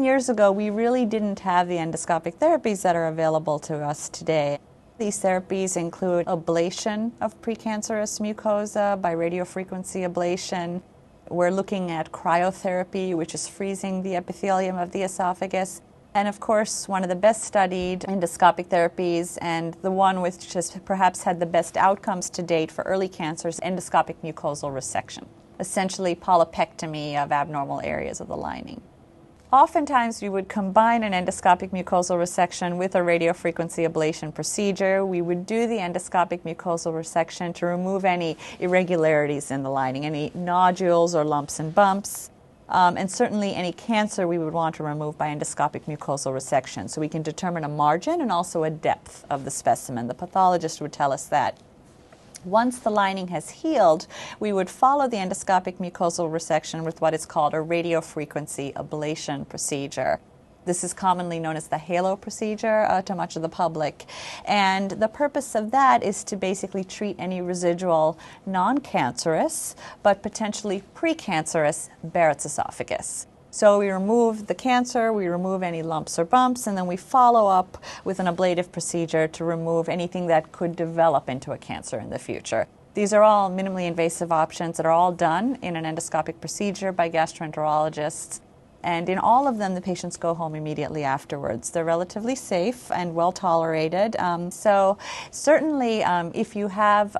years ago, we really didn't have the endoscopic therapies that are available to us today. These therapies include ablation of precancerous mucosa by radiofrequency ablation. We're looking at cryotherapy, which is freezing the epithelium of the esophagus. And of course, one of the best studied endoscopic therapies, and the one which has perhaps had the best outcomes to date for early cancers, endoscopic mucosal resection, essentially polypectomy of abnormal areas of the lining. Oftentimes, we would combine an endoscopic mucosal resection with a radiofrequency ablation procedure. We would do the endoscopic mucosal resection to remove any irregularities in the lining, any nodules or lumps and bumps. And certainly any cancer we would want to remove by endoscopic mucosal resection. So we can determine a margin and also a depth of the specimen. The pathologist would tell us that. Once the lining has healed, we would follow the endoscopic mucosal resection with what is called a radiofrequency ablation procedure. This is commonly known as the halo procedure to much of the public. And the purpose of that is to basically treat any residual non-cancerous but potentially precancerous Barretts esophagus. So we remove the cancer, we remove any lumps or bumps, and then we follow up with an ablative procedure to remove anything that could develop into a cancer in the future. These are all minimally invasive options that are all done in an endoscopic procedure by gastroenterologists. And in all of them, the patients go home immediately afterwards. They're relatively safe and well tolerated. So certainly, if you have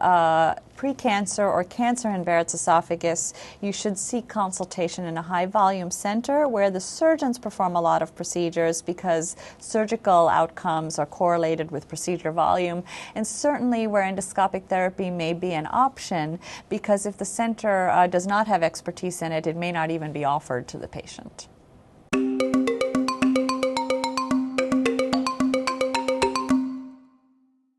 precancer or cancer in Barrett's esophagus, you should seek consultation in a high-volume center where the surgeons perform a lot of procedures because surgical outcomes are correlated with procedure volume, and certainly where endoscopic therapy may be an option because if the center does not have expertise in it, it may not even be offered to the patient.